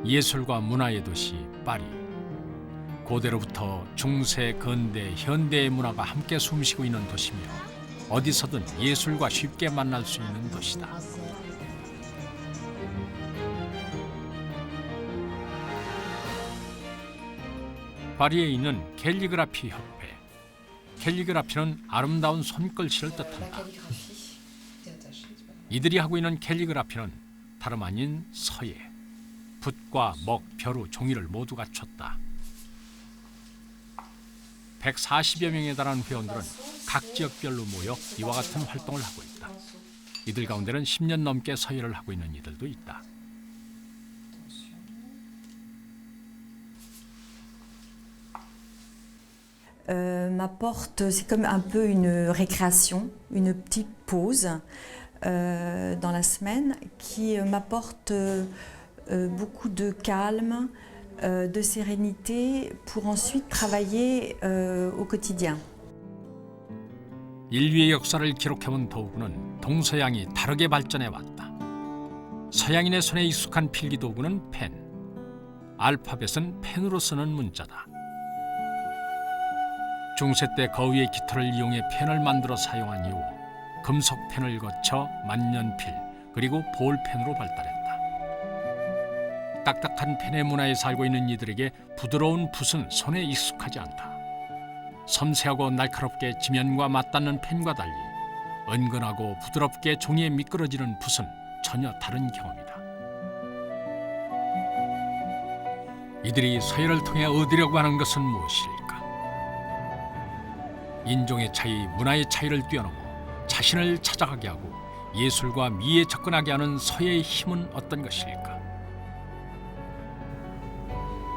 예술과 문화의 도시 파리. 고대로부터 중세, 근대, 현대의 문화가 함께 숨쉬고 있는 도시며 어디서든 예술과 쉽게 만날 수 있는 도시다. 파리에 있는 캘리그라피 협회. 캘리그라피는 아름다운 손글씨를 뜻한다. 이들이 하고 있는 캘리그라피는 다름 아닌 서예. 붓과 먹, 벼루, 종이를 모두 갖췄다. 140여 명에 달하는 회원들은 각 지역별로 모여 이와 같은 활동을 하고 있다. 이들 가운데는 10년 넘게 서예를 하고 있는 이들도 있다. M'apporte, c'est comme un peu une récréation, une petite pause dans la semaine qui m'apporte beaucoup de calme, de sérénité pour ensuite travailler au quotidien. 인류의 역사를 기록해온 도구는 동서양이 다르게 발전해 왔다. 서양인의 손에 익숙한 필기도구는 펜, 알파벳은 펜으로 쓰는 문자다. 중세 때 거위의 깃털을 이용해 펜을 만들어 사용한 이후 금속 펜을 거쳐 만년필 그리고 볼펜으로 발달했다. 딱딱한 펜의 문화에 살고 있는 이들에게 부드러운 붓은 손에 익숙하지 않다. 섬세하고 날카롭게 지면과 맞닿는 펜과 달리 은근하고 부드럽게 종이에 미끄러지는 붓은 전혀 다른 경험이다. 이들이 서예를 통해 얻으려고 하는 것은 무엇일까? 인종의 차이, 문화의 차이를 뛰어넘어 자신을 찾아가게 하고 예술과 미에 접근하게 하는 서예의 힘은 어떤 것일까?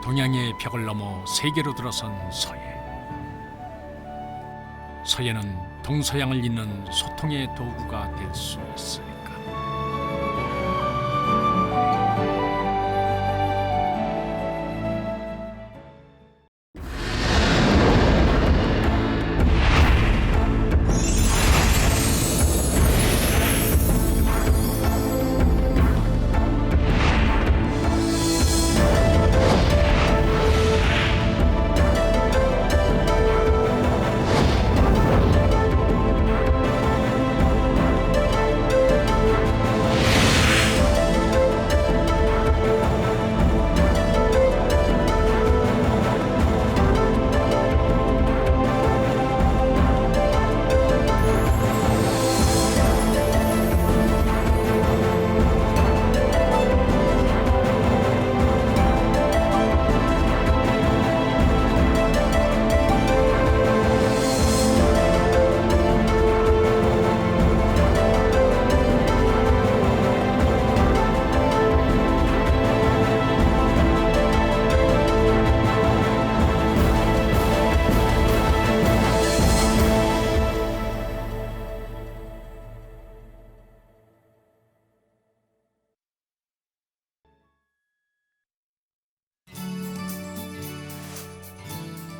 동양의 벽을 넘어 세계로 들어선 서예. 서예는 동서양을 잇는 소통의 도구가 될 수 있을까?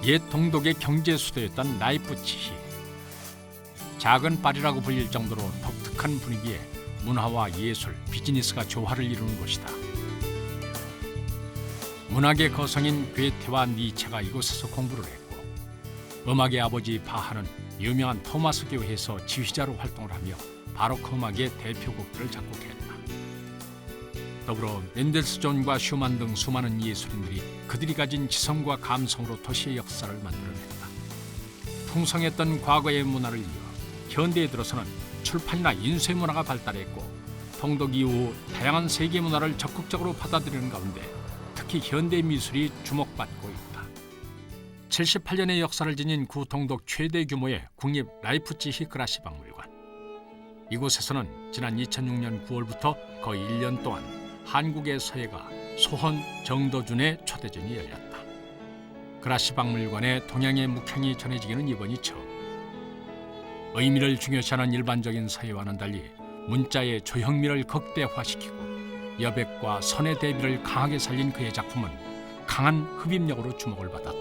옛 동독의 경제 수도였던 라이프치히. 작은 파리라고 불릴 정도로 독특한 분위기에 문화와 예술, 비즈니스가 조화를 이루는 곳이다. 문학의 거성인 괴테와 니체가 이곳에서 공부를 했고 음악의 아버지 바하는 유명한 토마스 교회에서 지휘자로 활동을 하며 바로크 음악의 대표곡들을 작곡했다. 더불어 멘델스존과 슈만 등 수많은 예술인들이 그들이 가진 지성과 감성으로 도시의 역사를 만들어냈다. 풍성했던 과거의 문화를 이어 현대에 들어서는 출판이나 인쇄 문화가 발달했고 통독 이후 다양한 세계 문화를 적극적으로 받아들이는 가운데 특히 현대 미술이 주목받고 있다. 78년의 역사를 지닌 구통독 최대 규모의 국립 라이프치히 그라시 박물관. 이곳에서는 지난 2006년 9월부터 거의 1년 동안 한국의 서예가 소헌 정도준의 초대전이 열렸다. 그라시 박물관에 동양의 묵향이 전해지기는 이번이 처음. 의미를 중요시하는 일반적인 서예와는 달리 문자의 조형미를 극대화시키고 여백과 선의 대비를 강하게 살린 그의 작품은 강한 흡입력으로 주목을 받았다.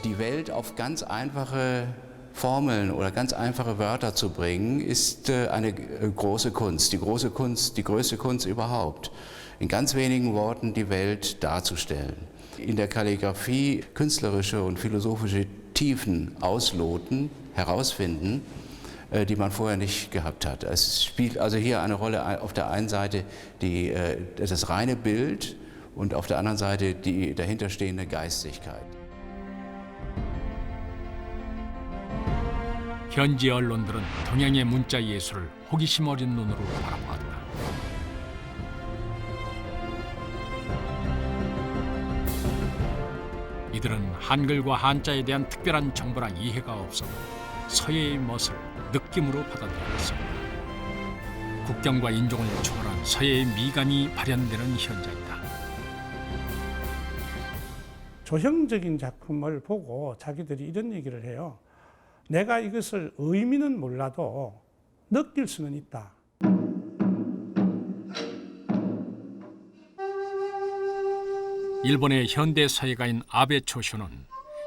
Die Welt auf ganz einfache Formeln oder ganz einfache Wörter zu bringen, ist eine große Kunst, die größte Kunst überhaupt. In ganz wenigen Worten die Welt darzustellen. In der Kalligraphie künstlerische und philosophische Tiefen ausloten, herausfinden, die man vorher nicht gehabt hat. Es spielt also hier eine Rolle auf der einen Seite das reine Bild und auf der anderen Seite die dahinterstehende Geistigkeit. 현지 언론들은 동양의 문자 예술을 호기심 어린 눈으로 바라보았다. 이들은 한글과 한자에 대한 특별한 정보나 이해가 없어도 서예의 멋을 느낌으로 받아들였습니다. 국경과 인종을 초월한 서예의 미감이 발현되는 현장이다. 조형적인 작품을 보고 자기들이 이런 얘기를 해요. 내가 이것을 의미는 몰라도 느낄 수는 있다. 일본의 현대 서예가인 아베 초쇼는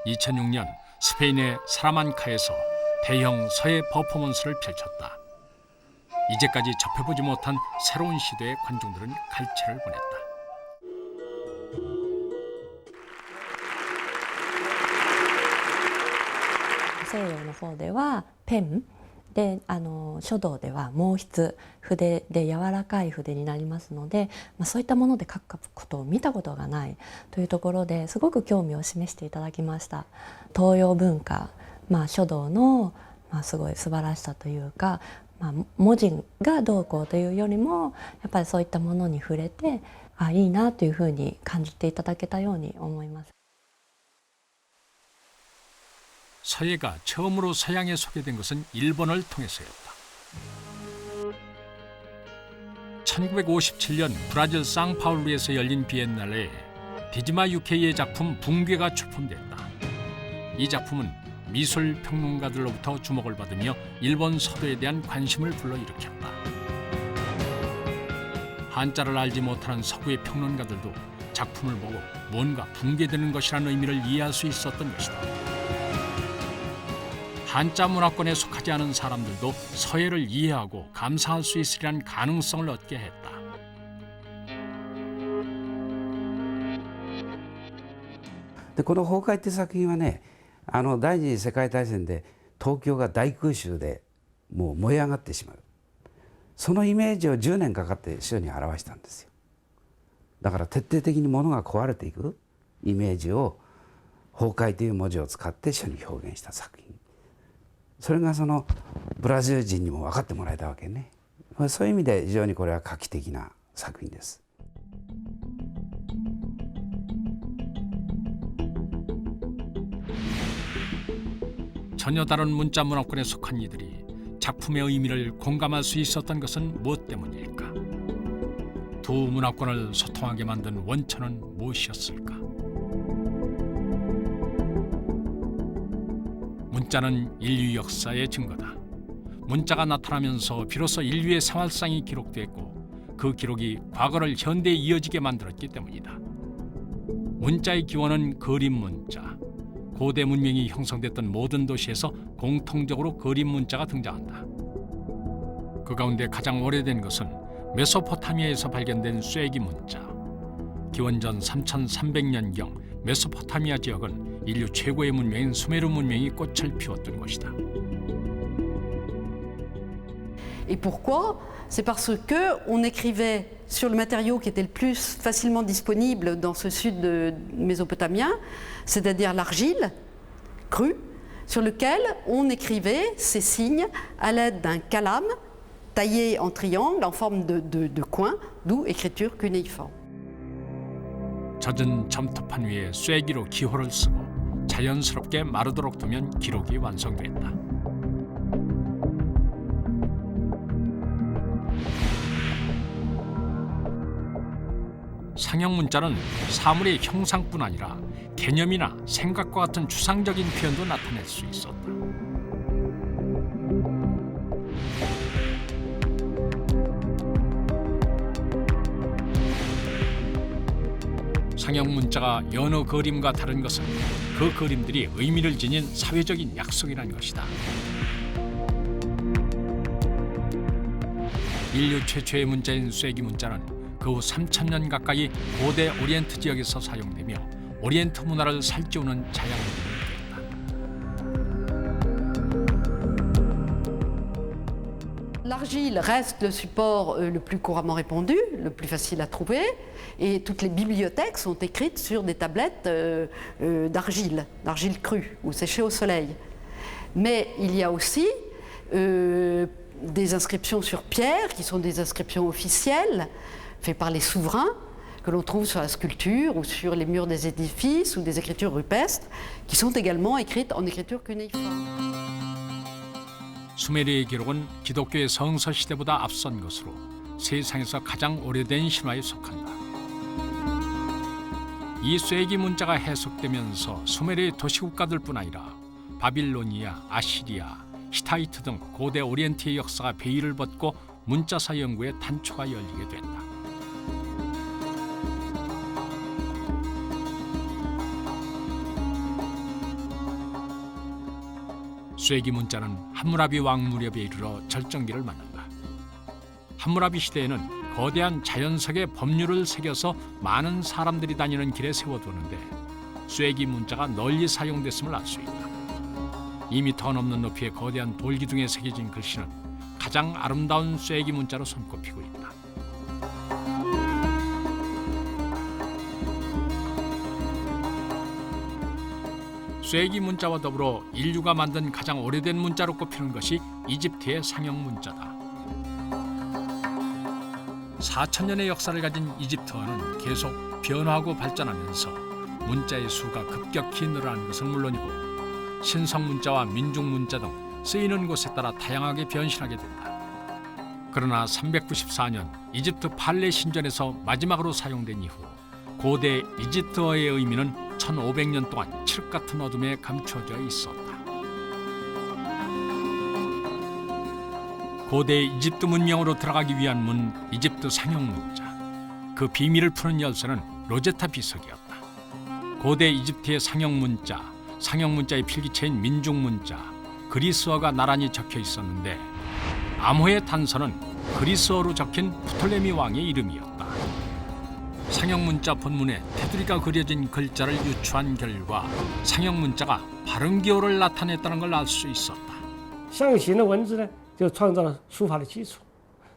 2006년 스페인의 사라만카에서 대형 서예 퍼포먼스를 펼쳤다. 이제까지 접해보지 못한 새로운 시대의 관중들은 갈채를 보냈다. 西洋の方ではペンで書道では毛筆筆で柔らかい筆になりますので、そういったもので書くことを見たことがないというところですごく興味を示していただきました。東洋文化、書道の、すごい素晴らしさというか、文字がどうこうというよりもやっぱりそういったものに触れていいなというふうに感じていただけたように思います。 서예가 처음으로 서양에 소개된 것은 일본을 통해서였다. 1957년 브라질 상파울루에서 열린 비엔날레에 디지마 유케이의 작품 붕괴가 출품됐다. 이 작품은 미술 평론가들로부터 주목을 받으며 일본 서도에 대한 관심을 불러일으켰다. 한자를 알지 못하는 서구의 평론가들도 작품을 보고 뭔가 붕괴되는 것이라는 의미를 이해할 수 있었던 것이다. 한자 문화권에 속하지 않은 사람들도 서예를 이해하고 감상할 수 있으리란 가능성을 얻게 했다. 네, この崩壊って作品はね、第二次世界大戦で東京が大空襲でもう燃え上がってしまう。そのイメージを10年かかって書に表したんですよ。だから徹底的に物が壊れていくイメージを崩壊という文字を使って書に表現した作品。 それがそのブラジル人にも分かってもらえたわけね。そういう意味で非常にこれは画期的な作品です。 전혀 다른 문자 문화권에 속한 이들이 작품의 의미를 공감할 수 있었던 것은 무엇 때문일까? 두 문화권을 소통하게 만든 원천은 무엇이었을까? 문자는 인류 역사의 증거다. 문자가 나타나면서 비로소 인류의 생활상이 기록됐고 그 기록이 과거를 현대에 이어지게 만들었기 때문이다. 문자의 기원은 그림 문자. 고대 문명이 형성됐던 모든 도시에서 공통적으로 그림 문자가 등장한다. 그 가운데 가장 오래된 것은 메소포타미아에서 발견된 쐐기 문자. 기원전 3300년경 메소포타미아 지역은 인류 최고의 문명인 수메르 문명이 꽃을 피웠던 곳이다. Et pourquoi? C'est parce qu'on écrivait sur le matériau qui était le plus facilement disponible dans ce sud mésopotamien, c'est-à-dire l'argile crue, sur lequel on écrivait ces signes à l'aide d'un calame taillé en triangle en forme de coin, d'où écriture cunéiforme. 젖은 점토판 위에 쐐기로 기호를 쓰고 자연스럽게 마르도록 두면 기록이 완성된다. 상형 문자는 사물의 형상뿐 아니라 개념이나 생각과 같은 추상적인 표현도 나타낼 수 있었다. 상형 문자가 여느 그림과 다른 것은 그 그림들이 의미를 지닌 사회적인 약속이라는 것이다. 인류 최초의 문자인 쐐기 문자는 그 후 3,000년 가까이 고대 오리엔트 지역에서 사용되며 오리엔트 문화를 살찌우는 자양분이 L'argile reste le support le plus couramment répandu, le plus facile à trouver, et toutes les bibliothèques sont écrites sur des tablettes d'argile crue ou séchée au soleil. Mais il y a aussi des inscriptions sur pierre, qui sont des inscriptions officielles, faites par les souverains, que l'on trouve sur la sculpture ou sur les murs des édifices ou des écritures rupestres, qui sont également écrites en écriture cunéiforme. 수메르의 기록은 기독교의 성서 시대보다 앞선 것으로 세상에서 가장 오래된 신화에 속한다. 이 쐐기 문자가 해석되면서 수메르의 도시국가들뿐 아니라 바빌로니아, 아시리아, 히타이트 등 고대 오리엔트의 역사가 베일을 벗고 문자사 연구의 단초가 열리게 된다. 쐐기 문자는 함무라비 왕 무렵에 이르러 절정기를 맞는다. 함무라비 시대에는 거대한 자연석의 법률을 새겨서 많은 사람들이 다니는 길에 세워두는데 쐐기 문자가 널리 사용됐음을 알 수 있다. 2미터 넘는 높이의 거대한 돌기둥에 새겨진 글씨는 가장 아름다운 쐐기 문자로 손꼽히고 있다. 쐐기 문자와 더불어 인류가 만든 가장 오래된 문자로 꼽히는 것이 이집트의 상형 문자다. 4,000년의 역사를 가진 이집트어는 계속 변화하고 발전하면서 문자의 수가 급격히 늘어나는 것은 물론이고 신성 문자와 민중 문자 등 쓰이는 곳에 따라 다양하게 변신하게 된다. 그러나 394년 이집트 팔레 신전에서 마지막으로 사용된 이후 고대 이집트어의 의미는 1500년 동안 칠흑 같은 어둠에 감춰져 있었다. 고대 이집트 문명으로 들어가기 위한 문 이집트 상형 문자. 그 비밀을 푸는 열쇠는 로제타 비석이었다. 고대 이집트의 상형 문자, 상형 문자의 필기체인 민중 문자, 그리스어가 나란히 적혀 있었는데 암호의 단서는 그리스어로 적힌 프톨레미 왕의 이름이었다. 상형 문자 본문에 테두리가 그려진 글자를 유추한 결과 상형 문자가 바른 기호를 나타냈다는 걸 알 수 있었다. 象形的文字呢，就创造了书法的基础。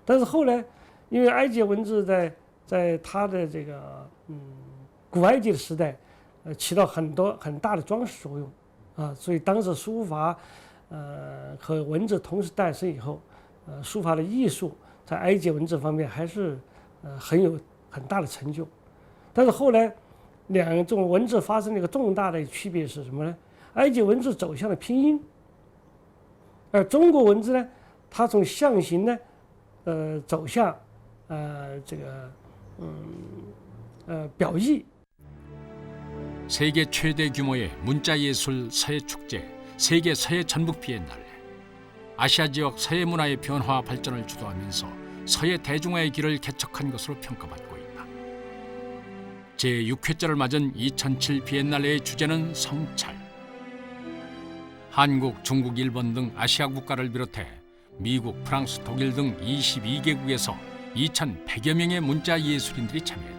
但是后来，因为埃及文字在它的这个古埃及的时代，起到很大的装饰作用啊，所以当时书法和文字同时诞生以后，书法的艺术在埃及文字方面还是很大的成就。但是后来两种文字发生了一个重大的区别是什么呢？埃及文字走向了拼音，而中国文字呢，它从象形呢，走向表意。 세계 최대 규모의 문자 예술 서예 축제, 세계 서예 전북 비엔날레. 아시아 지역 서예 문화의 변화와 발전을 주도하면서 서예 대중화의 길을 개척한 것으로 평가받고 있다. 제6회째를 맞은 2007 비엔날레의 주제는 성찰. 한국, 중국, 일본 등 아시아 국가를 비롯해 미국, 프랑스, 독일 등 22개국에서 2,100여 명의 문자 예술인들이 참여했다.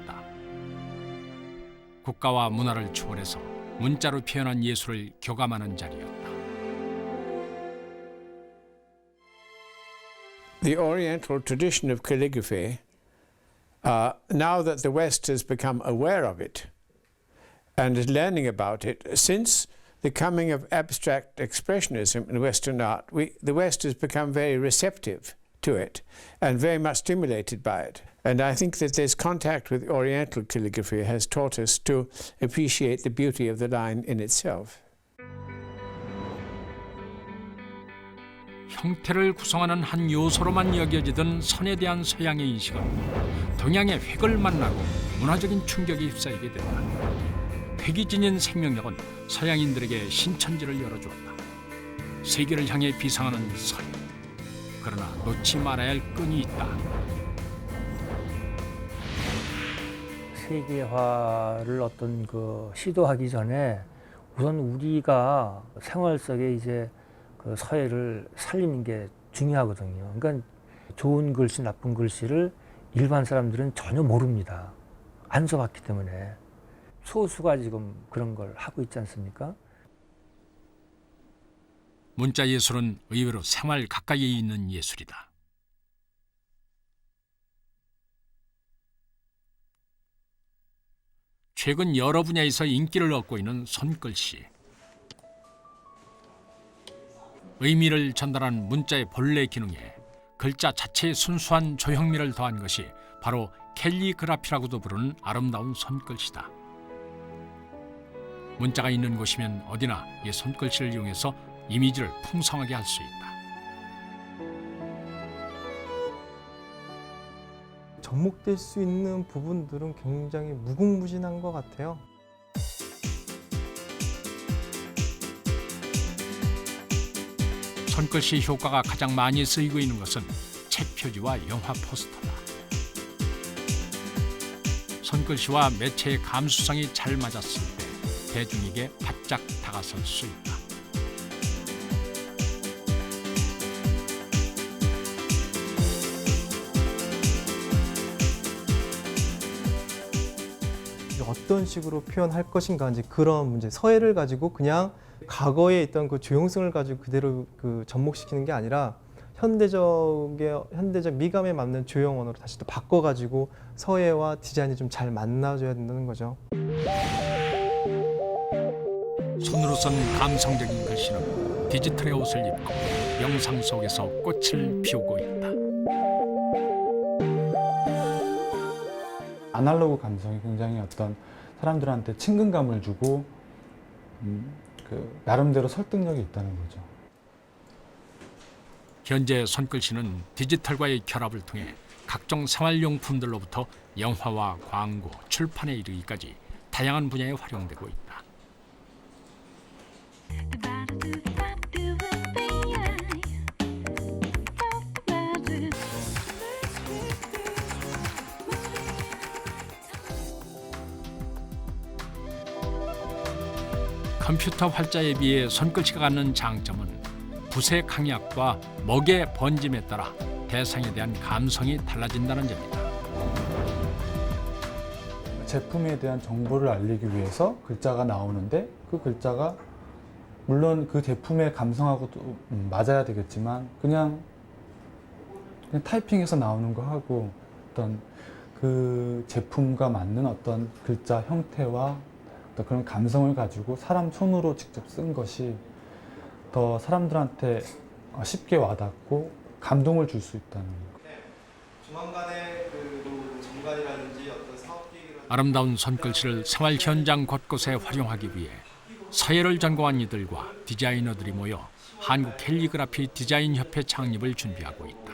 국가와 문화를 초월해서 문자로 표현한 예술을 교감하는 자리였다. The Oriental tradition of calligraphy, now that the West has become aware of it and is learning about it, since the coming of abstract expressionism in Western art, the West has become very receptive to it and very much stimulated by it. And I think that this contact with Oriental calligraphy has taught us to appreciate the beauty of the line in itself. 형태를 구성하는 한 요소로만 여겨지던 선에 대한 서양의 인식은 동양의 획을 만나고 문화적인 충격에 휩싸이게 된다. 획이 지닌 생명력은 서양인들에게 신천지를 열어주었다. 세계를 향해 비상하는 선. 그러나 놓지 말아야 할 끈이 있다. 세계화를 어떤 그 시도하기 전에 우선 우리가 생활 속에 이제 그 서예를 살리는 게 중요하거든요. 그러니까 좋은 글씨, 나쁜 글씨를 일반 사람들은 전혀 모릅니다. 안 써봤기 때문에. 소수가 지금 그런 걸 하고 있지 않습니까? 문자 예술은 의외로 생활 가까이에 있는 예술이다. 최근 여러 분야에서 인기를 얻고 있는 손글씨. 의미를 전달하는 문자의 본래 기능에 글자 자체의 순수한 조형미를 더한 것이 바로 캘리그라피라고도 부르는 아름다운 손글씨다. 문자가 있는 곳이면 어디나 이 손글씨를 이용해서 이미지를 풍성하게 할 수 있다. 접목될 수 있는 부분들은 굉장히 무궁무진한 것 같아요. 손글씨 효과가 가장 많이 쓰이고 있는 것은 책 표지와 영화 포스터다. 손글씨와 매체의 감수성이 잘 맞았을 때 대중에게 바짝 다가설 수 있다. 어떤 식으로 표현할 것인가 이제 그런 문제, 서예를 가지고 그냥 과거에 있던 그 조형성을 가지고 그대로 그 접목시키는 게 아니라 현대적 미감에 맞는 조형 언어로 다시 또 바꿔가지고 서예와 디자인이 좀 잘 만나줘야 된다는 거죠. 손으로 쓴 감성적인 글씨는 디지털의 옷을 입고 영상 속에서 꽃을 피우고 있다. 아날로그 감성이 굉장히 어떤 사람들한테 친근감을 주고 나름대로 설득력이 있다는 거죠. 현재 손글씨는 디지털과의 결합을 통해 각종 생활용품들로부터 영화와 광고, 출판에 이르기까지 다양한 분야에 활용되고 있다. 컴퓨터 활자에 비해 손글씨가 갖는 장점은 붓의 강약과 먹의 번짐에 따라 대상에 대한 감성이 달라진다는 점이다. 제품에 대한 정보를 알리기 위해서 글자가 나오는데 그 글자가 물론 그 제품의 감성하고도 맞아야 되겠지만 그냥 타이핑해서 나오는 거 하고 어떤 그 제품과 맞는 어떤 글자 형태와 어떤 그런 감성을 가지고 사람 손으로 직접 쓴 것이 더 사람들한테 쉽게 와닿고 감동을 줄 수 있다는 거. 조만간에 그 정관이라든지 어떤 사업 계획을 아름다운 손글씨를 생활 현장 곳곳에 활용하기 위해 서예를 전공한 이들과 디자이너들이 모여 한국 캘리그라피 디자인협회 창립을 준비하고 있다.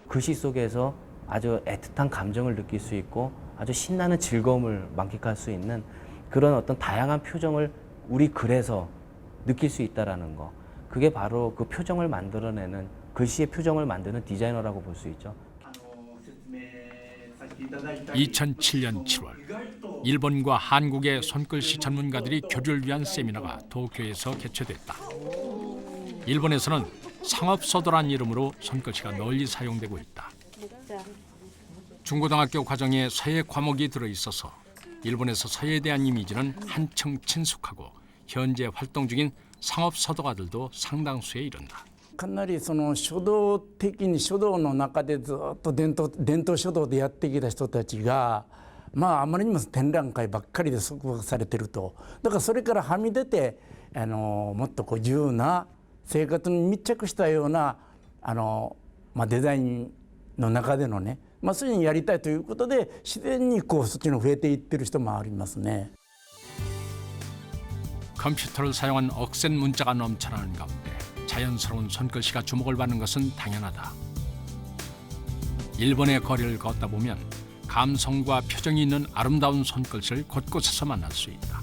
글씨 속에서 아주 애틋한 감정을 느낄 수 있고 아주 신나는 즐거움을 만끽할 수 있는 그런 어떤 다양한 표정을 우리 글에서 느낄 수 있다는 거. 그게 바로 그 표정을 만들어내는 글씨의 표정을 만드는 디자이너라고 볼 수 있죠. 2007년 7월 일본과 한국의 손글씨 전문가들이 교류를 위한 세미나가 도쿄에서 개최됐다. 일본에서는 상업서도란 이름으로 손글씨가 널리 사용되고 있다. 중고등학교 과정에 서예 과목이 들어있어서 일본에서 서예에 대한 이미지는 한층 친숙하고 현재 활동 중인 상업서도가들도 상당수에 이른다. かなりその書道的に書道の中でずっと伝統書道でやってきた人たちがまああまりにも展覧会ばっかりで束縛されてるとだからそれからはみ出てもっとこう自由な生活に密着したようなデザインの中でのねそういうのやりたいということで自然にこうそっちの増えていってる人もありますね。 컴퓨터를 사용한 억센 문자가 넘쳐나는 가운데 자연스러운 손글씨가 주목을 받는 것은 당연하다. 일본의 거리를 걷다 보면 감성과 표정이 있는 아름다운 손글씨를 곳곳에서 만날 수 있다.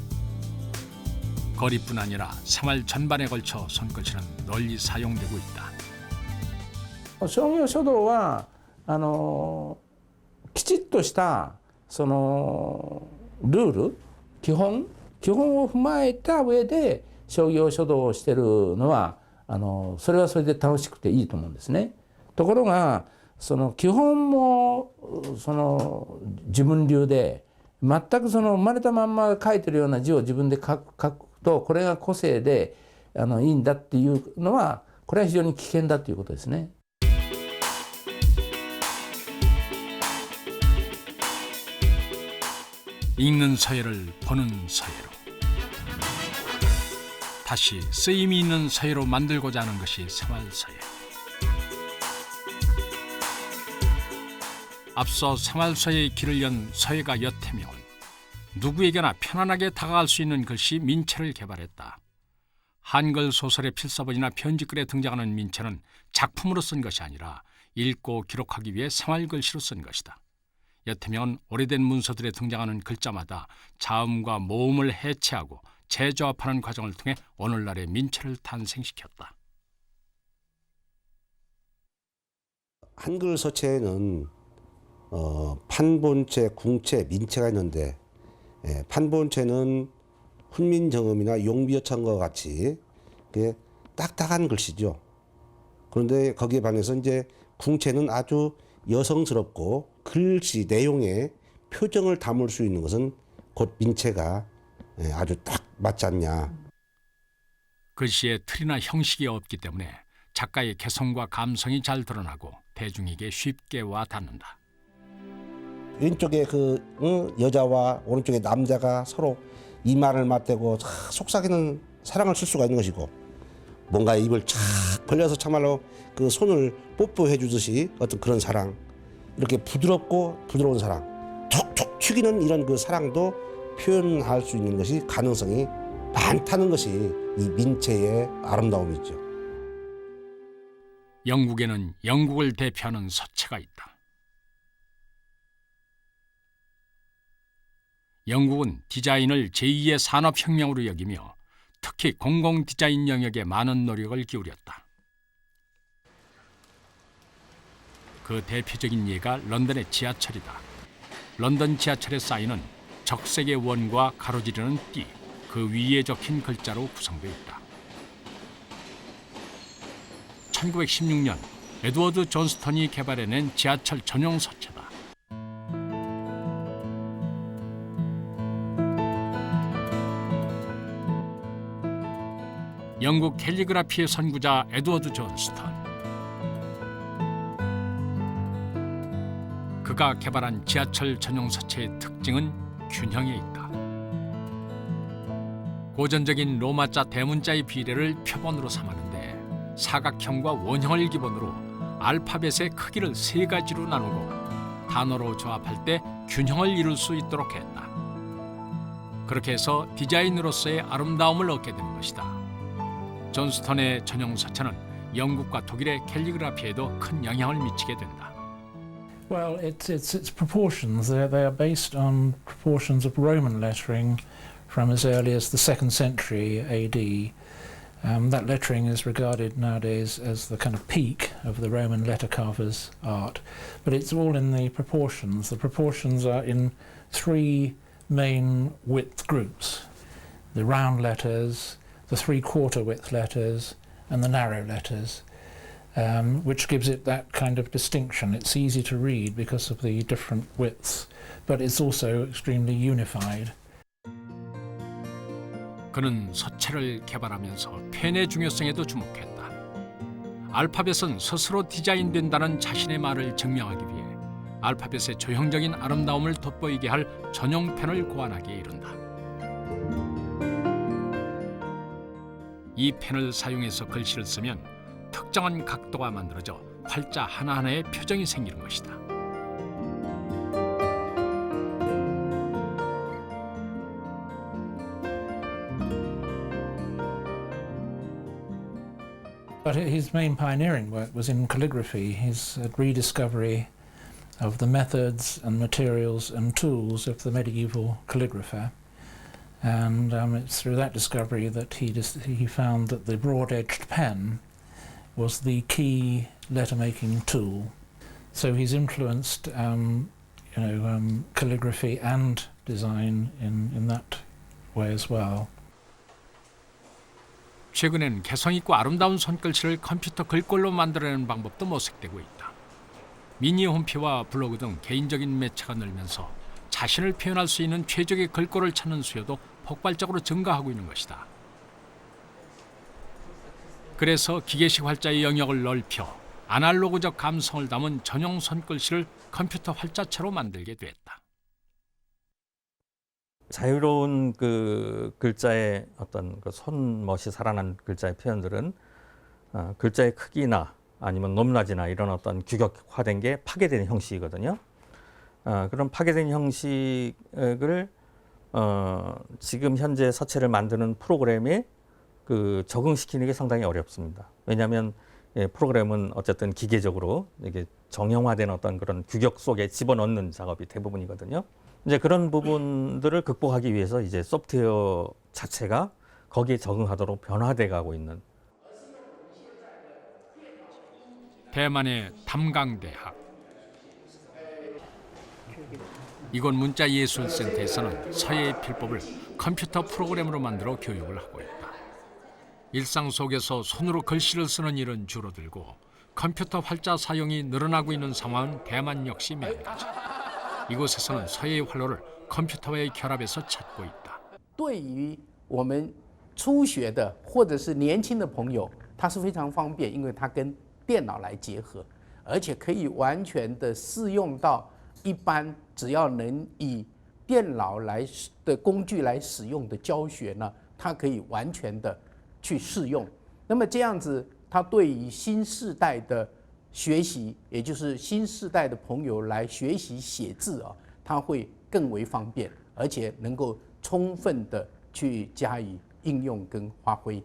거리뿐 아니라 생활 전반에 걸쳐 손글씨는 널리 사용되고 있다. 商業書道はきちっとしたそのルール基本を踏まえた上で商業書道をしてるのはそれはそれで楽しくていいと思うんですね。ところがその基本もその自分流で全くその生まれたまんま書いてるような字を自分で書くとこれが個性でいいんだっていうのはこれは非常に危険だということですね。 읽는 서예를 보는 서예로 다시 쓰임이 있는 서예로 만들고자 하는 것이 생활서예. 앞서 생활서예의 길을 연 서예가 여태명은 누구에게나 편안하게 다가갈 수 있는 글씨 민체를 개발했다. 한글 소설의 필사본이나 편지글에 등장하는 민체는 작품으로 쓴 것이 아니라 읽고 기록하기 위해 생활글씨로 쓴 것이다. 여태명은 오래된 문서들에 등장하는 글자마다 자음과 모음을 해체하고 재조합하는 과정을 통해 오늘날의 민체를 탄생시켰다. 한글 서체에는 판본체, 궁체, 민체가 있는데 판본체는 훈민정음이나 용비어창과 같이 딱딱한 글씨죠. 그런데 거기에 반해서 이제 궁체는 아주 여성스럽고 글씨 내용에 표정을 담을 수 있는 것은 곧 민체가 아주 딱 맞지 않냐. 글씨에 틀이나 형식이 없기 때문에 작가의 개성과 감성이 잘 드러나고 대중에게 쉽게 와 닿는다. 왼쪽에 여자와 오른쪽에 남자가 서로 이마를 맞대고 속삭이는 사랑을 쓸 수가 있는 것이고 뭔가 입을 착 벌려서 참말로 그 손을 뽀뽀해 주듯이 어떤 그런 사랑 이렇게 부드러운 사랑 툭툭 튀기는 이런 그 사랑도 표현할 수 있는 것이 가능성이 많다는 것이 이 민체의 아름다움이죠. 영국에는 영국을 대표하는 서체가 있다. 영국은 디자인을 제2의 산업혁명으로 여기며 특히 공공 디자인 영역에 많은 노력을 기울였다. 그 대표적인 예가 런던의 지하철이다. 런던 지하철의 사인은 적색의 원과 가로지르는 띠, 그 위에 적힌 글자로 구성되어 있다. 1916년 에드워드 존스턴이 개발해낸 지하철 전용 서체다. 영국 캘리그라피의 선구자 에드워드 존스턴. 그가 개발한 지하철 전용 서체의 특징은 균형에 있다. 고전적인 로마자 대문자의 비례를 표본으로 삼았는데 사각형과 원형을 기본으로 알파벳의 크기를 세 가지로 나누고 단어로 조합할 때 균형을 이룰 수 있도록 했다. 그렇게 해서 디자인으로서의 아름다움을 얻게 되는 것이다. 존스턴의 전용 서체는 영국과 독일의 캘리그라피에도 큰 영향을 미치게 된다. Well, it's proportions. They are based on proportions of Roman lettering from as early as the 2nd century AD. That lettering is regarded nowadays as the kind of peak of the Roman letter carver's art, but it's all in the proportions. The proportions are in 3 main width groups: the round letters, the 3/4 width letters, and the narrow letters. Which gives it that kind of distinction. It's easy to read because of the different widths, but it's also extremely unified. 그는 서체를 개발하면서 펜의 중요성에도 주목했다. 알파벳은 스스로 디자인된다는 자신의 말을 증명하기 위해 알파벳의 조형적인 아름다움을 돋보이게 할 전용 펜을 고안하기에 이른다. 이 펜을 사용해서 글씨를 쓰면 특정한 각도가 만들어져 활자 하나하나에 표정이 생기는 것이다. But his main pioneering work was in calligraphy, his rediscovery of the methods and materials and tools of the medieval calligrapher. And it's through that discovery that he found that the broad-edged pen was the key letter-making tool. So he's influenced calligraphy and design in that way as well. 최근엔 개성 있고 아름다운 손글씨를 컴퓨터 글꼴로 만들어내는 방법도 모색되고 있다. 미니 홈피와 블로그 등 개인적인 매체가 늘면서 자신을 표현할 수 있는 최적의 글꼴을 찾는 수요도 폭발적으로 증가하고 있는 것이다. 그래서 기계식 활자의 영역을 넓혀 아날로그적 감성을 담은 전용 손글씨를 컴퓨터 활자체로 만들게 됐다. 자유로운 그 글자의 어떤 그 손멋이 살아난 글자의 표현들은 글자의 크기나 아니면 높낮이나 이런 어떤 규격화된 게 파괴된 형식이거든요. 그런 파괴된 형식을 지금 현재 서체를 만드는 프로그램에 그 적응시키는 게 상당히 어렵습니다. 왜냐하면 프로그램은 어쨌든 기계적으로 이게 정형화된 어떤 그런 규격 속에 집어넣는 작업이 대부분이거든요. 이제 그런 부분들을 극복하기 위해서 이제 소프트웨어 자체가 거기에 적응하도록 변화돼 가고 있는. 대만의 담강대학. 이곳 문자예술센터에서는 서예의 필법을 컴퓨터 프로그램으로 만들어 교육을 하고 있다. 일상 속에서 손으로 글씨를 쓰는 일은 줄어들고 컴퓨터 활자 사용이 늘어나고 있는 상황은 대만 역시 매한가지. 이곳에서는 서예의 활로를 컴퓨터와의 결합에서 찾고 있다. 对于我们初学的或者是年轻的朋友，它是非常方便，因为它跟电脑来结合，而且可以完全的适用到一般只要能以电脑来的工具来使用的教学呢，它可以完全的去适用。那么这样子，它对于新世代的学习，也就是新世代的朋友来学习写字啊，它会更为方便，而且能够充分的去加以应用跟发挥。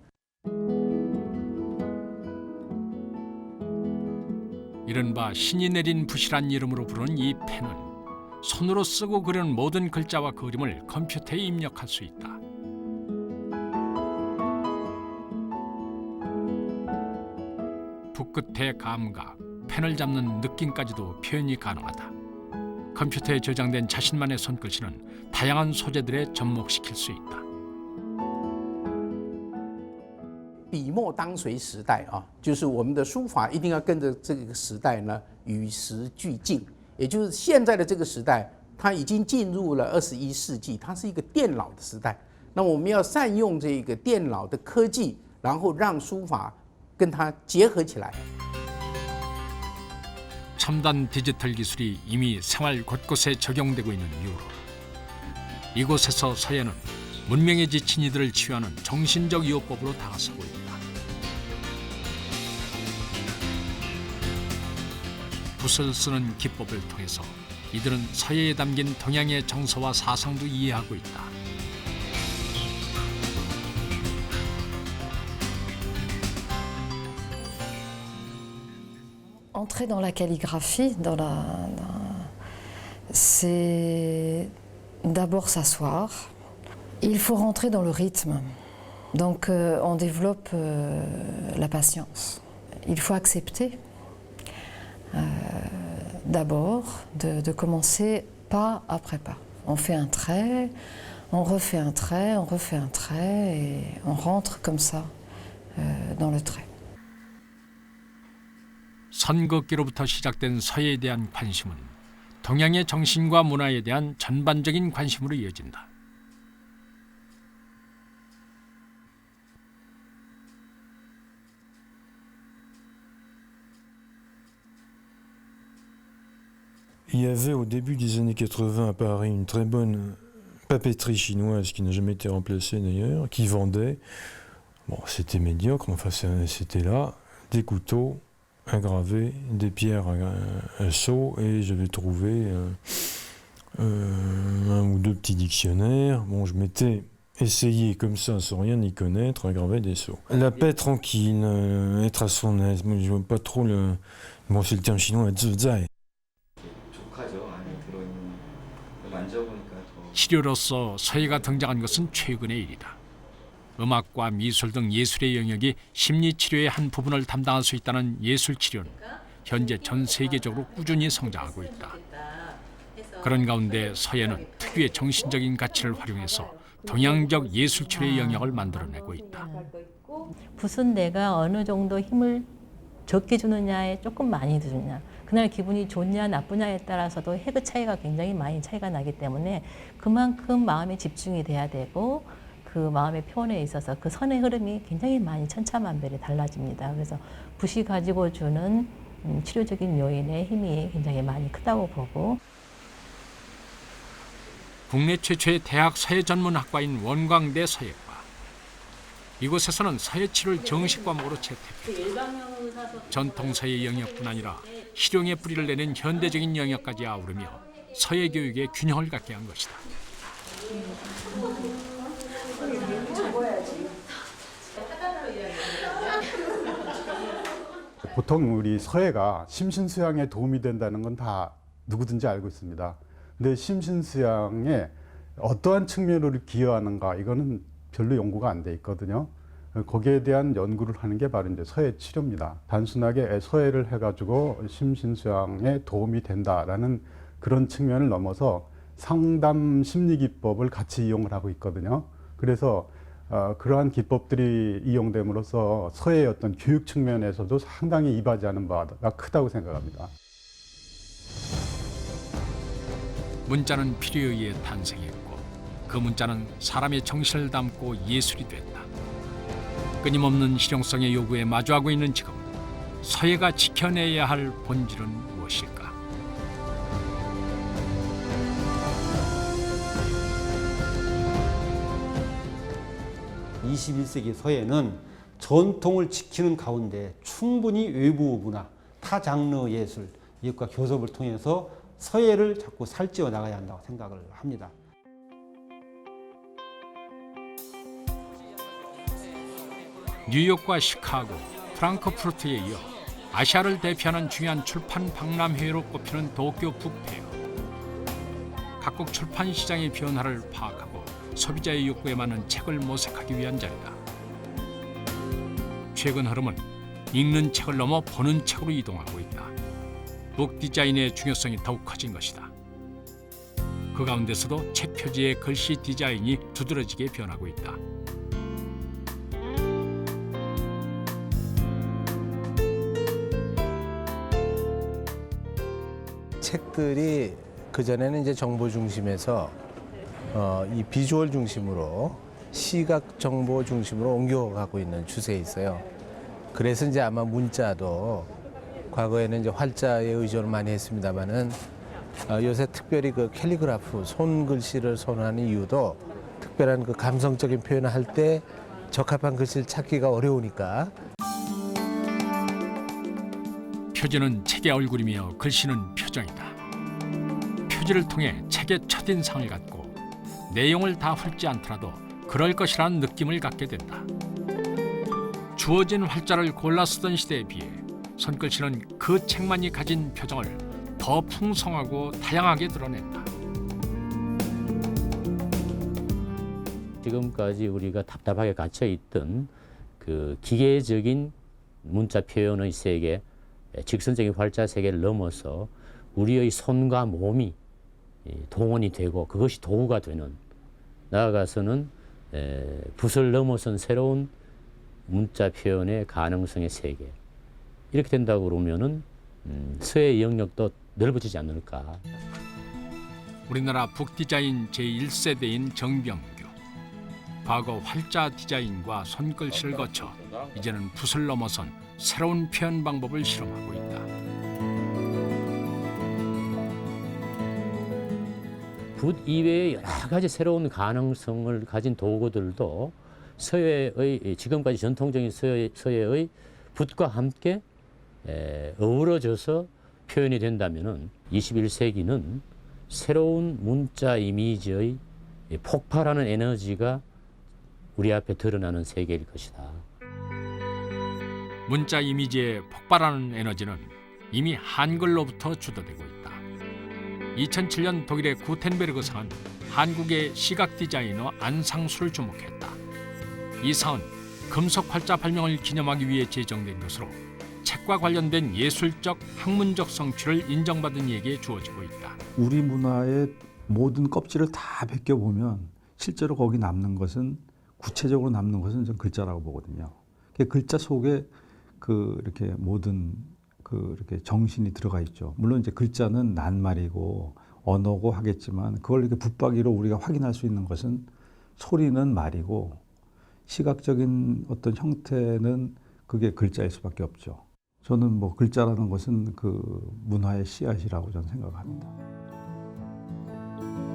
이른바 신이 내린 붓이란 이름으로 부르는 이 펜은 손으로 쓰고 그리는 모든 글자와 그림을 컴퓨터에 입력할 수 있다. 붓끝의 감각, 펜을 잡는 느낌까지도 표현이 가능하다. 컴퓨터에 저장된 자신만의 손글씨는 다양한 소재들에 접목시킬 수 있다. 笔墨当随时代啊，就是我们的书法一定要跟着这个时代呢与时俱进。也就是现在的这个时代，它已经进入了21世纪，它是一个电脑的时代。那我们要善用这个电脑的科技，然后让书法跟它结合起来。 첨단 디지털 기술이 이미 생활 곳곳에 적용되고 있는 유럽. 이곳에서 서예는 문명에 지친 이들을 치유하는 정신적 요법으로 다가서고 있다. 붓을 쓰는 기법을 통해서 이들은 서예에 담긴 동양의 정서와 사상도 이해하고 있다. Entrer dans la calligraphie, c'est d'abord s'asseoir. Il faut rentrer dans le rythme. Donc on développe la patience. Il faut accepter d'abord de commencer pas après pas. On fait un trait, on refait un trait, on refait un trait et on rentre comme ça dans le trait. 선긋기로부터 시작된 서예에 대한 관심은 동양의 정신과 문화에 대한 전반적인 관심으로 이어진다. Il y avait au début des années 80 à Paris une très bonne papeterie chinoise qui n'a jamais été remplacée d'ailleurs, qui vendait, bon c'était médiocre, mais enfin c'était là, des couteaux ingravés, des pierres à seau, et j'avais trouvé un ou deux petits dictionnaires. Bon, je m'étais essayé comme ça, sans rien y connaître, à graver des seaux. La paix tranquille, être à son aise, moi je vois pas trop le... Bon, c'est le terme chinois, zuzai. 치료로서 서예가 등장한 것은 최근의 일이다. 음악과 미술 등 예술의 영역이 심리치료의 한 부분을 담당할 수 있다는 예술치료는 현재 전 세계적으로 꾸준히 성장하고 있다. 그런 가운데 서예는 특유의 정신적인 가치를 활용해서 동양적 예술치료의 영역을 만들어내고 있다. 붓은 내가 어느 정도 힘을 적게 주느냐에 조금 많이 주느냐, 그날 기분이 좋냐 나쁘냐에 따라서도 해그 차이가 굉장히 많이 차이가 나기 때문에 그만큼 마음에 집중이 돼야 되고 그 마음의 표현에 있어서 그 선의 흐름이 굉장히 많이 천차만별이 달라집니다. 그래서 붓이 가지고 주는 치료적인 요인의 힘이 굉장히 많이 크다고 보고. 국내 최초의 대학 서예 전문학과인 원광대 서예과. 이곳에서는 서예치를 정식 과목으로 채택했다. 전통 서예 영역뿐 아니라 실용의 뿌리를 내는 현대적인 영역까지 아우르며 서예 교육의 균형을 갖게 한 것이다. 보통 우리 서예가 심신수양에 도움이 된다는 건 다 누구든지 알고 있습니다. 근데 심신수양에 어떠한 측면으로 기여하는가 이거는 별로 연구가 안 돼 있거든요. 거기에 대한 연구를 하는 게 바로 이제 서예 치료입니다. 단순하게 서예를 해가지고 심신수양에 도움이 된다라는 그런 측면을 넘어서 상담 심리 기법을 같이 이용을 하고 있거든요. 그래서 그러한 기법들이 이용됨으로써 서예의 어떤 교육 측면에서도 상당히 이바지하는 바가 크다고 생각합니다. 문자는 필요에 의해 탄생했고 그 문자는 사람의 정신을 담고 예술이 됐다. 끊임없는 실용성의 요구에 마주하고 있는 지금 서예가 지켜내야 할 본질은 무엇일까? (21세기) 서예는 전통을 지키는 가운데 충분히 외부 문화, 타 장르 예술 이것과 교섭을 통해서 서예를 자꾸 살찌워 나가야 한다고 생각을 합니다. 뉴욕과 시카고, 프랑크푸르트에 이어 아시아를 대표하는 중요한 출판 박람회로 꼽히는 도쿄 북페어. 각국 출판 시장의 변화를 파악하고 소비자의 욕구에 맞는 책을 모색하기 위한 자리다. 최근 흐름은 읽는 책을 넘어 보는 책으로 이동하고 있다. 북 디자인의 중요성이 더욱 커진 것이다. 그 가운데서도 책 표지의 글씨 디자인이 두드러지게 변하고 있다. 책들이 그전에는 이제 정보 중심에서 이 비주얼 중심으로 시각 정보 중심으로 옮겨가고 있는 추세에 있어요. 그래서 이제 아마 문자도 과거에는 이제 활자에 의존을 많이 했습니다만은 요새 특별히 그 캘리그라프 손글씨를 선호하는 이유도 특별한 그 감성적인 표현을 할 때 적합한 글씨를 찾기가 어려우니까. 표지는 책의 얼굴이며 글씨는 표정이다. 표지를 통해 책의 첫인상을 갖고 내용을 다 훑지 않더라도 그럴 것이라는 느낌을 갖게 된다. 주어진 활자를 골라 쓰던 시대에 비해 손글씨는 그 책만이 가진 표정을 더 풍성하고 다양하게 드러낸다. 지금까지 우리가 답답하게 갇혀있던 그 기계적인 문자 표현의 세계, 직선적인 활자 세계를 넘어서 우리의 손과 몸이 동원이 되고 그것이 도구가 되는, 나아가서는 붓을 넘어선 새로운 문자 표현의 가능성의 세계, 이렇게 된다고 그러면은 서예의 영역도 넓어지지 않을까. 우리나라 북디자인 제1세대인 정병규. 과거 활자 디자인과 손글씨를 거쳐 이제는 붓을 넘어선 새로운 표현 방법을 실험하고 있다. 붓 이외의 여러 가지 새로운 가능성을 가진 도구들도 서예의 지금까지 전통적인 서예의 붓과 함께 어우러져서 표현이 된다면은 21세기는 새로운 문자 이미지의 폭발하는 에너지가 우리 앞에 드러나는 세계일 것이다. 문자 이미지의 폭발하는 에너지는 이미 한글로부터 주도되고 있다. 2007년 독일의 구텐베르그상은 한국의 시각 디자이너 안상수를 주목했다. 이 상은 금속 활자 발명을 기념하기 위해 제정된 것으로 책 붓과 관련된 예술적, 학문적 성취를 인정받은 이에게 주어지고 있다. 우리 문화의 모든 껍질을 다 벗겨보면 실제로 거기 남는 것은, 구체적으로 남는 것은 전 글자라고 보거든요. 그 글자 속에 이렇게 모든 이렇게 정신이 들어가 있죠. 물론 이제 글자는 낱말이고 언어고 하겠지만, 그걸 이렇게 붙박이로 우리가 확인할 수 있는 것은 소리는 말이고, 시각적인 어떤 형태는 그게 글자일 수밖에 없죠. 저는 뭐 글자라는 것은 그 문화의 씨앗이라고 저는 생각합니다.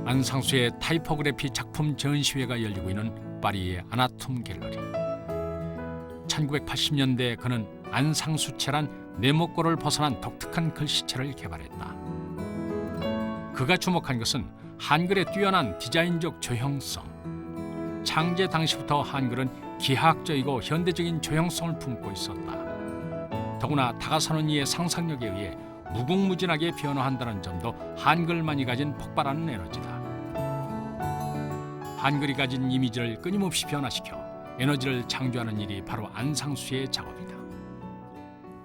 안상수의 타이포그래피 작품 전시회가 열리고 있는 파리의 아나톰 갤러리. 1980년대 그는 안상수체란 네모꼴을 벗어난 독특한 글씨체를 개발했다. 그가 주목한 것은 한글의 뛰어난 디자인적 조형성. 창제 당시부터 한글은 기하학적이고 현대적인 조형성을 품고 있었다. 더구나 다가서는 이의 상상력에 의해 무궁무진하게 변화한다는 점도 한글만이 가진 폭발하는 에너지다. 한글이 가진 이미지를 끊임없이 변화시켜 에너지를 창조하는 일이 바로 안상수의 작업이다.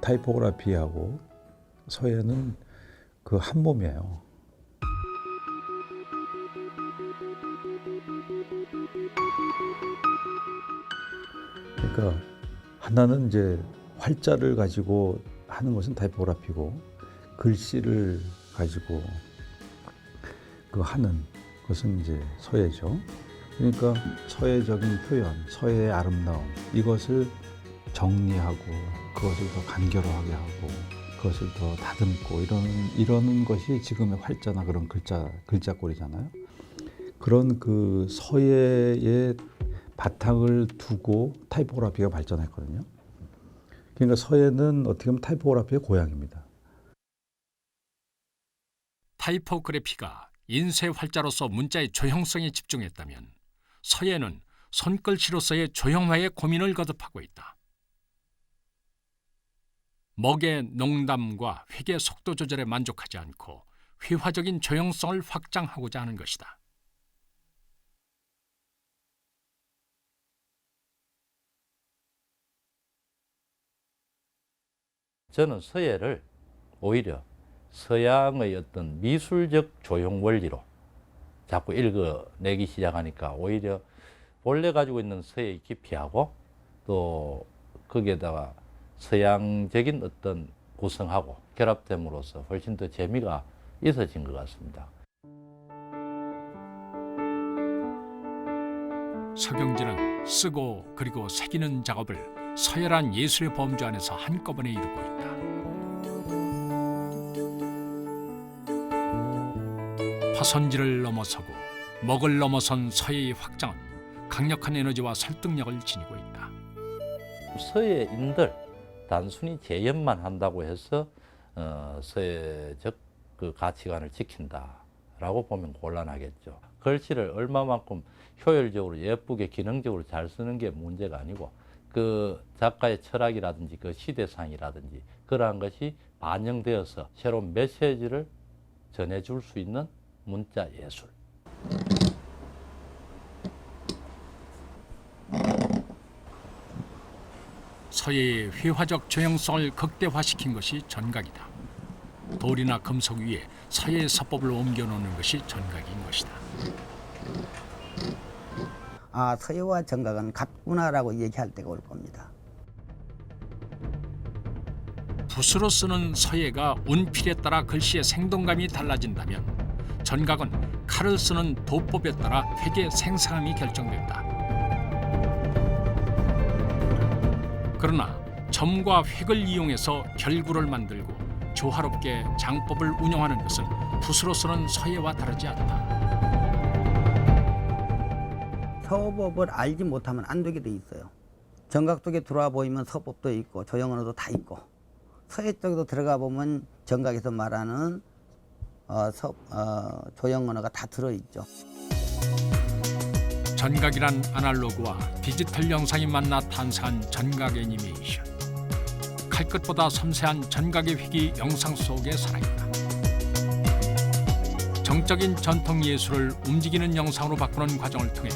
타이포그래피하고 서예는 그 한 몸이에요. 그러니까 하나는 이제 활자를 가지고 하는 것은 타이포그래피고, 글씨를 가지고 하는 것은 이제 서예죠. 그러니까 서예적인 표현, 서예의 아름다움, 이것을 정리하고 그것을 더 간결하게 하고 그것을 더 다듬고 이러는 것이 지금의 활자나 그런 글자꼴이잖아요. 그런 그 서예의 바탕을 두고 타이포그래피가 발전했거든요. 그러니까 서예는 어떻게 보면 타이포그래피의 고향입니다. 타이포그래피가 인쇄 활자로서 문자의 조형성에 집중했다면, 서예는 손글씨로서의 조형화에 고민을 거듭하고 있다. 먹의 농담과 획의 속도 조절에 만족하지 않고 회화적인 조형성을 확장하고자 하는 것이다. 저는 서예를 오히려 서양의 어떤 미술적 조형 원리로 자꾸 읽어내기 시작하니까 오히려 본래 가지고 있는 서예의 깊이하고 또 거기에다가 서양적인 어떤 구성하고 결합됨으로써 훨씬 더 재미가 있어진 것 같습니다. 서경진은 쓰고 그리고 새기는 작업을 서예란 예술의 범주 안에서 한꺼번에 이루고 있다. 화선지를 넘어서고 먹을 넘어선 서예의 확장은 강력한 에너지와 설득력을 지니고 있다. 서예인들 단순히 재현만 한다고 해서 서예적 그 가치관을 지킨다라고 보면 곤란하겠죠. 글씨를 얼마만큼 효율적으로 예쁘게 기능적으로 잘 쓰는 게 문제가 아니고, 그 작가의 철학이라든지 그 시대상이라든지 그러한 것이 반영되어서 새로운 메시지를 전해줄 수 있는 문자 예술. 서예의 회화적 조형성을 극대화시킨 것이 전각이다. 돌이나 금속 위에 서예의 서법을 옮겨놓는 것이 전각인 것이다. 서예와 전각은 같구나라고 얘기할 때가 올 겁니다. 붓으로 쓰는 서예가 운필에 따라 글씨의 생동감이 달라진다면, 전각은 칼을 쓰는 도법에 따라 획의 생생함이 결정된다. 그러나 점과 획을 이용해서 결구를 만들고 조화롭게 장법을 운영하는 것은 붓으로 쓰는 서예와 다르지 않다. 서법을 알지 못하면 안 되게 돼 있어요. 전각 쪽에 들어와 보이면 서법도 있고 조형언어도 다 있고, 서예 쪽에도 들어가 보면 전각에서 말하는 조형언어가 다 들어있죠. 전각이란 아날로그와 디지털 영상이 만나 탄생한 전각 애니메이션. 칼끝보다 섬세한 전각의 획이 영상 속에 살아있다. 정적인 전통 예술을 움직이는 영상으로 바꾸는 과정을 통해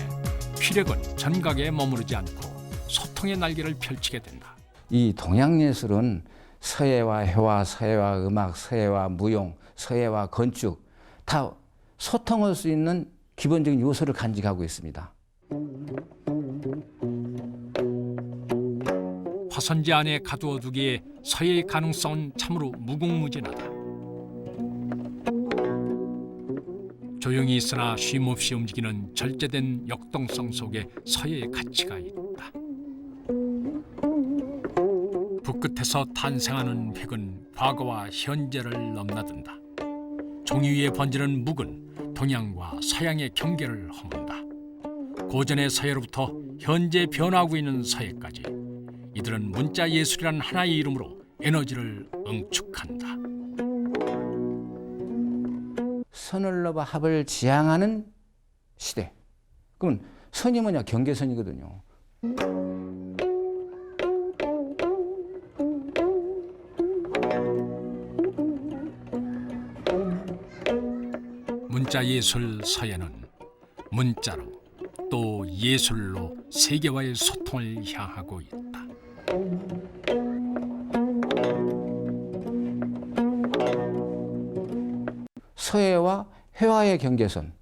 피력은 전각에 머무르지 않고 소통의 날개를 펼치게 된다. 이 동양 예술은 서예와 회화, 서예와 음악, 서예와 무용, 서예와 건축 다 소통할 수 있는 기본적인 요소를 간직하고 있습니다. 화선지 안에 가두어두기에 서예의 가능성은 참으로 무궁무진하다. 조용히 있으나 쉼없이 움직이는 절제된 역동성 속에 서예의 가치가 있다. 붓끝에서 탄생하는 획은 과거와 현재를 넘나든다. 종이 위에 번지는 묵은 동양과 서양의 경계를 허문다. 고전의 서예로부터 현재 변화하고 있는 서예까지 이들은 문자 예술이란 하나의 이름으로 에너지를 응축한다. 선을러와 합을 지향하는 시대. 그러면 선이 뭐냐? 경계선이거든요. 문자 예술 서예는 문자로 또 예술로 세계와의 소통을 향하고 있다. 서예와 회화의 경계선,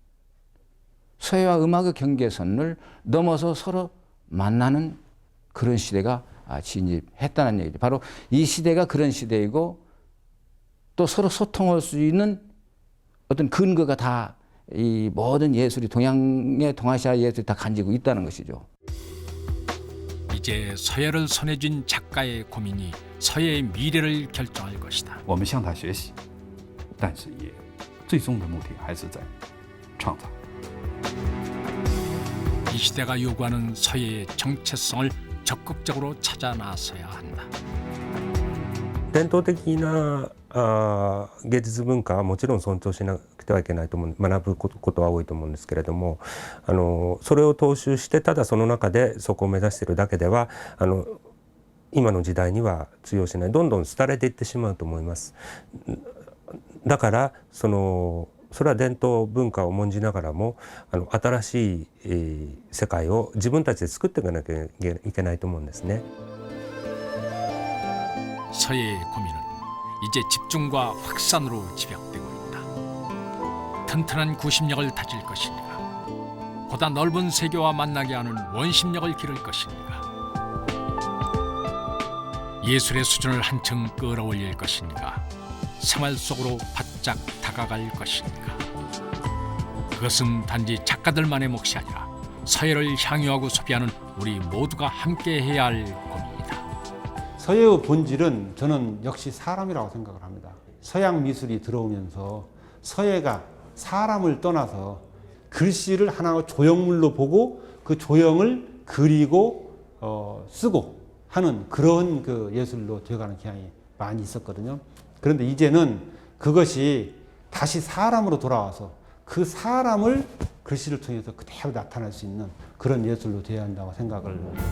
서예와 음악의 경계선을 넘어서 서로 만나는 그런 시대가 진입했다는 얘기죠. 바로 이 시대가 그런 시대이고 또 서로 소통할 수 있는 어떤 근거가 다 이 모든 예술이 동양의 동아시아 예술이 다 가지고 있다는 것이죠. 이제 서예를 손에 쥔 작가의 고민이 서예의 미래를 결정할 것이다. 我们向他学习，但是也最终的目的还是在创造。 이 시대가 요구하는 서예의 정체성을 적극적으로 찾아 나서야 한다. 伝統的な芸術文化はもちろん尊重しなくてはいけないと思う、学ぶことは多いと思うんですけれども、それを踏襲してただその中でそこを目指しているだけでは今の時代には通用しない、どんどん廃れていってしまうと思います。だからそれは伝統文化を重んじながらも新しい世界を自分たちで作っていかなきゃいけないと思うんですね。 서예의 고민은 이제 집중과 확산으로 집약되고 있다. 튼튼한 구심력을 다질 것인가, 보다 넓은 세계와 만나게 하는 원심력을 기를 것인가, 예술의 수준을 한층 끌어올릴 것인가, 생활 속으로 바짝 다가갈 것인가. 그것은 단지 작가들만의 몫이 아니라 서예를 향유하고 소비하는 우리 모두가 함께해야 할 고민이다. 서예의 본질은 저는 역시 사람이라고 생각을 합니다. 서양 미술이 들어오면서 서예가 사람을 떠나서 글씨를 하나의 조형물로 보고 그 조형을 그리고 쓰고 하는 그런 그 예술로 되어가는 경향이 많이 있었거든요. 그런데 이제는 그것이 다시 사람으로 돌아와서 그 사람을 글씨를 통해서 그대로 나타낼 수 있는 그런 예술로 되어야 한다고 생각을 합니다.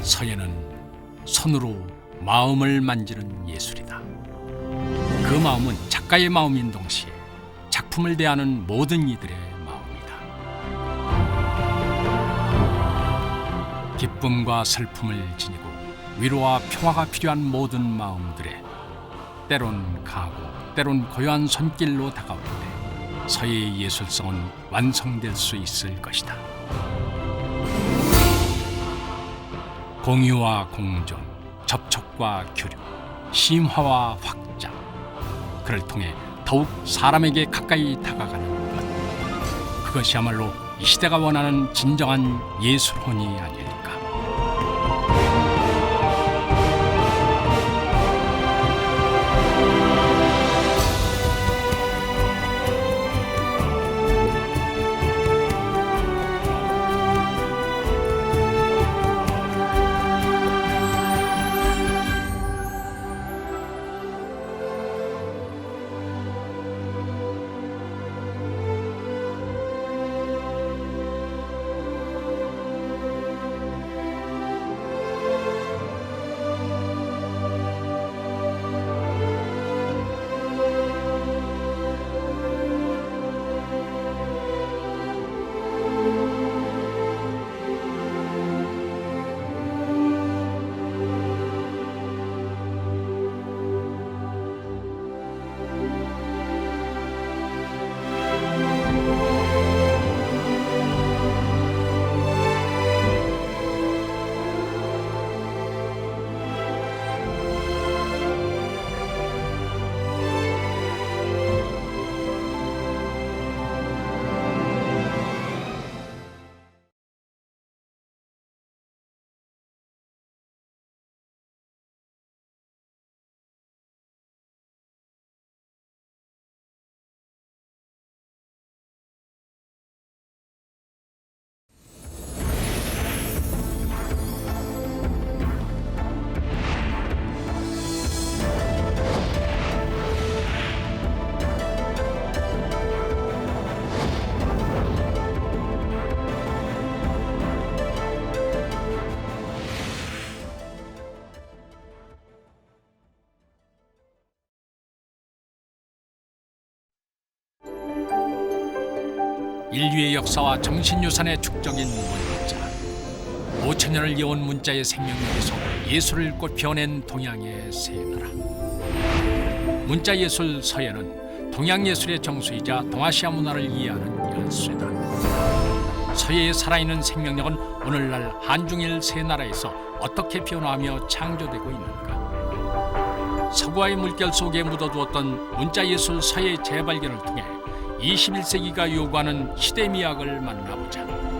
서예는 손으로 마음을 만지는 예술이다. 그 마음은 작가의 마음인 동시에 작품을 대하는 모든 이들의 마음이다. 기쁨과 슬픔을 지니고 위로와 평화가 필요한 모든 마음들의 때론 가고 때론 고요한 손길로 다가올 때 서예의 예술성은 완성될 수 있을 것이다. 공유와 공존, 접촉과 교류, 심화와 확장, 그를 통해 더욱 사람에게 가까이 다가가는 것, 그것이야말로 이 시대가 원하는 진정한 예술혼이 아닐까. 인류의 역사와 정신유산의 축적인 문자. 5천년을 이어온 문자의 생명력에서 예술을 꽃피워낸 동양의 새 나라. 문자예술 서예는 동양예술의 정수이자 동아시아 문화를 이해하는 열쇠다. 서예의 살아있는 생명력은 오늘날 한중일 세 나라에서 어떻게 변화하며 창조되고 있는가. 서구와의 물결 속에 묻어두었던 문자예술 서예 재발견을 통해 21세기가 요구하는 시대 미학을 만나보자.